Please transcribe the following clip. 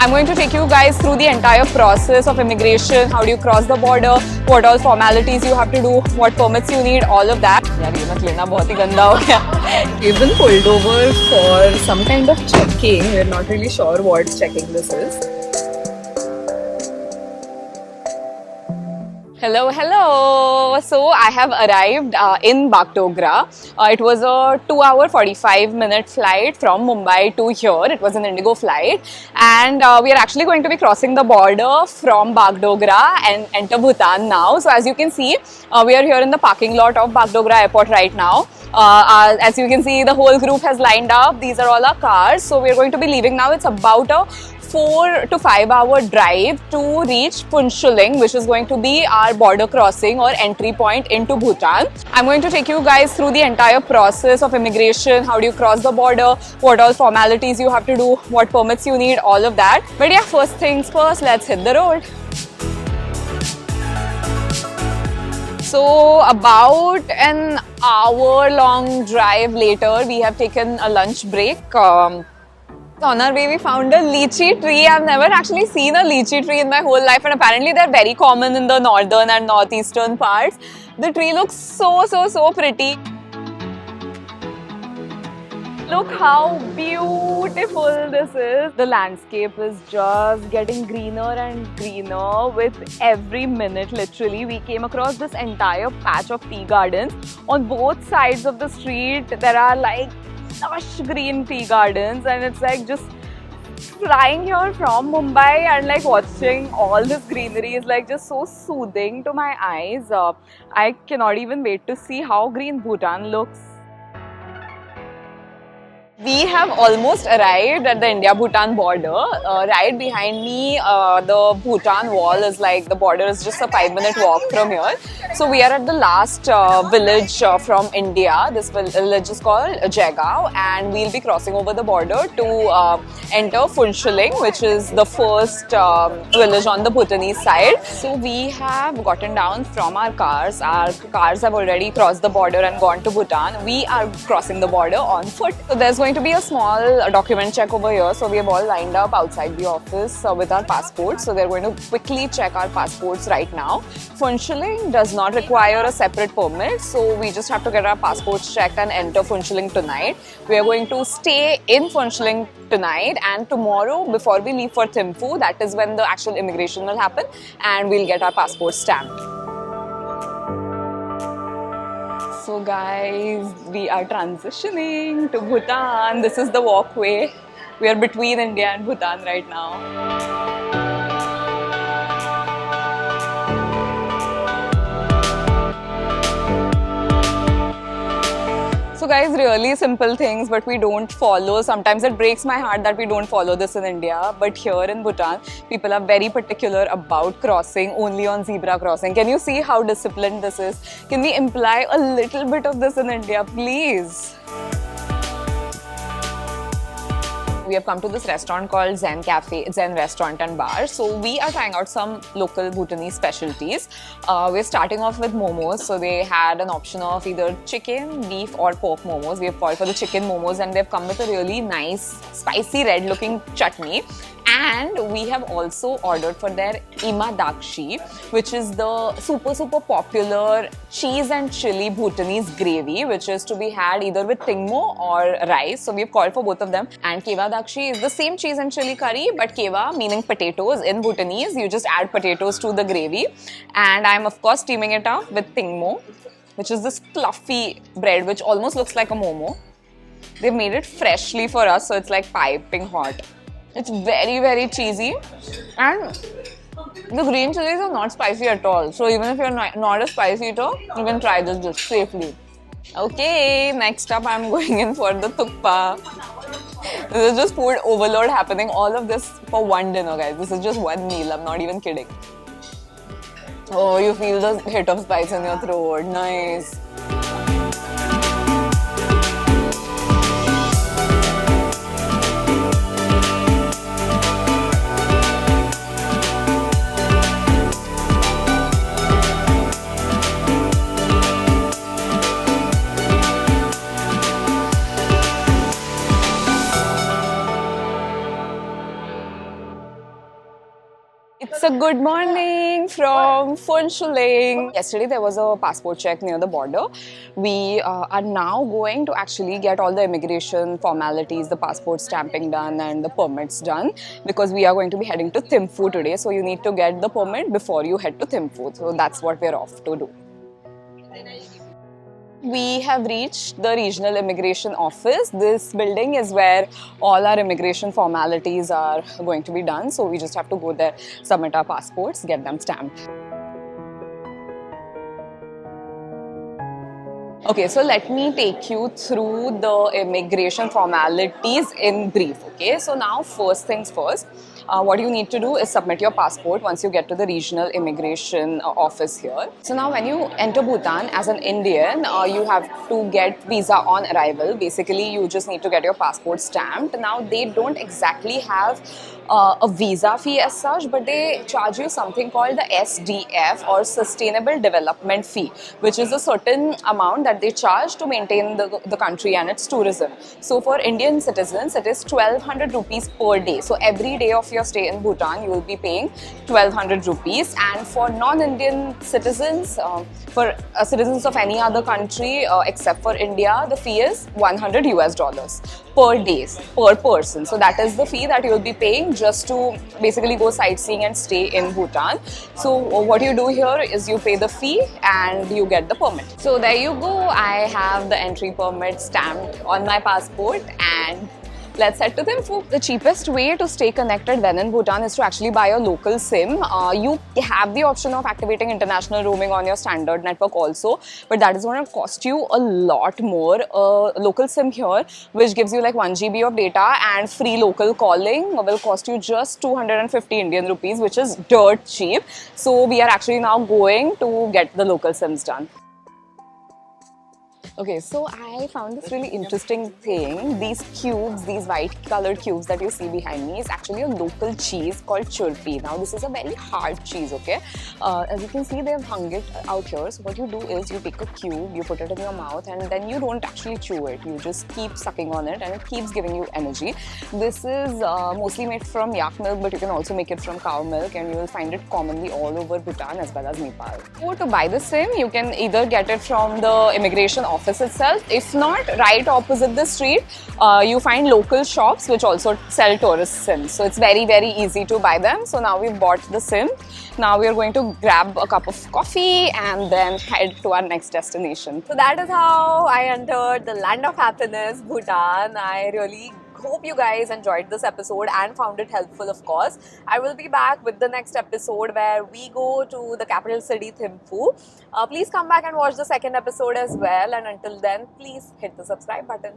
I'm going to take you guys through the entire process of immigration. How do you cross the border? What all formalities you have to do? What permits you need? All of that. यार ये मत लेना बहुत ही गंदा हो गया. We've been pulled over for some kind of checking. We're not really sure what checking this is. Hello, hello. So I have arrived in Bagdogra. It was a 2-hour 45-minute flight from Mumbai to here. It was an Indigo flight, and we are actually going to be crossing the border from Bagdogra and enter Bhutan now. So as you can see, we are here in the parking lot of Bagdogra Airport right now. As you can see, the whole group has lined up. These are all our cars. So we are going to be leaving now. It's about a 4 to 5 hour drive to reach Phuentsholing, which is going to be our border crossing or entry point into Bhutan. I'm going to take you guys through the entire process of immigration. How do you cross the border? What all formalities you have to do? What permits you need? All of that. But yeah, first things first, let's hit the road. So about an hour-long drive later, we have taken a lunch break. On our way, we found a lychee tree. I've never actually seen a lychee tree in my whole life, and apparently they're very common in the northern and northeastern parts. The tree looks so pretty. Look how beautiful this is. The landscape is just getting greener and greener with every minute, literally. We came across this entire patch of tea gardens. On both sides of the street, there are like lush green tea gardens, and it's like just flying here from Mumbai and like watching all this greenery is like just so soothing to my eyes. I cannot even wait to see how green Bhutan looks. We have almost arrived at the India-Bhutan border. Right behind me, the Bhutan wall is like, the border is just a 5-minute walk from here. So we are at the last village from India. This village is called Jaigao, and we'll be crossing over the border to enter Phuentsholing, which is the first village on the Bhutanese side. So we have gotten down from our cars. Our cars have already crossed the border and gone to Bhutan. We are crossing the border on foot. So there's going to be a small document check over here. So we have all lined up outside the office with our passports. So they're going to quickly check our passports right now. Phuentsholing does not require a separate permit. So we just have to get our passports checked and enter Phuentsholing tonight. We are going to stay in Phuentsholing tonight, and tomorrow before we leave for Thimphu, that is when the actual immigration will happen, and we'll get our passports stamped. So guys, we are transitioning to Bhutan. This is the walkway. We are between India and Bhutan right now. So guys, really simple things, but we don't follow. Sometimes it breaks my heart that we don't follow this in India. But here in Bhutan, people are very particular about crossing only on zebra crossing. Can you see how disciplined this is? Can we imply a little bit of this in India, please? We have come to this restaurant called Zen Cafe, Zen Restaurant and Bar. So we are trying out some local Bhutanese specialties. We're starting off with momos. So they had an option of either chicken, beef or pork momos. We have called for the chicken momos, and they've come with a really nice, spicy red looking chutney. And we have also ordered for their imadakshi, which is the super popular cheese and chili Bhutanese gravy, which is to be had either with tingmo or rice. So we've called for both of them. And kevadakshi is the same cheese and chili curry, but keva meaning potatoes in Bhutanese. You just add potatoes to the gravy. And I'm of course steaming it up with tingmo, which is this fluffy bread which almost looks like a momo. They've made it freshly for us, so it's like piping hot. It's very cheesy, and the green chilies are not spicy at all. So even if you're not a spicy eater, you can try this dish safely. Okay, next up I'm going in for the thukpa. This is just food overload happening. All of this for one dinner, guys. This is just one meal. I'm not even kidding. Oh, you feel the hit of spice in your throat. Nice. It's a good morning from Funshuling. Yesterday there was a passport check near the border. We are now going to actually get all the immigration formalities, the passport stamping done and the permits done, because we are going to be heading to Thimphu today. So you need to get the permit before you head to Thimphu. So that's what we're off to do. We have reached the regional immigration office. This building is where all our immigration formalities are going to be done. So we just have to go there, submit our passports, get them stamped. Okay, so let me take you through the immigration formalities in brief. Okay, so now first things first, what you need to do is submit your passport once you get to the regional immigration office here. So now when you enter Bhutan as an Indian, you have to get visa on arrival. Basically, you just need to get your passport stamped. Now they don't exactly have a visa fee as such, but they charge you something called the SDF or Sustainable Development Fee, which is a certain amount that they charge to maintain the country and its tourism. So for Indian citizens, it is 1200 rupees per day. So every day of your stay in Bhutan, you will be paying 1200 rupees. And for non-Indian citizens, for citizens of any other country except for India, the fee is 100 US dollars per day, per person. So that is the fee that you will be paying just to basically go sightseeing and stay in Bhutan. So what you do here is you pay the fee and you get the permit. So there you go. I have the entry permit stamped on my passport and let's head to Thimphu. The cheapest way to stay connected when in Bhutan is to actually buy a local SIM. You have the option of activating international roaming on your standard network also, but that is going to cost you a lot more. A local SIM here, which gives you like 1 GB of data and free local calling, will cost you just 250 Indian rupees, which is dirt cheap. So we are actually now going to get the local SIMs done. Okay, so I found this really interesting thing. These cubes, these white colored cubes that you see behind me is actually a local cheese called churpi. Now this is a very hard cheese, okay? As you can see, they've hung it out here. So what you do is you take a cube, you put it in your mouth and then you don't actually chew it. You just keep sucking on it and it keeps giving you energy. This is mostly made from yak milk, but you can also make it from cow milk and you will find it commonly all over Bhutan as well as Nepal. So to buy the SIM, you can either get it from the immigration office itself. If not, right opposite the street, you find local shops which also sell tourist SIMs. So it's very, very easy to buy them. So now we've bought the SIM. Now we are going to grab a cup of coffee and then head to our next destination. So that is how I entered the Land of Happiness, Bhutan. I really hope you guys enjoyed this episode and found it helpful, of course. I will be back with the next episode where we go to the capital city, Thimphu. Please come back and watch the second episode as well. And until then, please hit the subscribe button.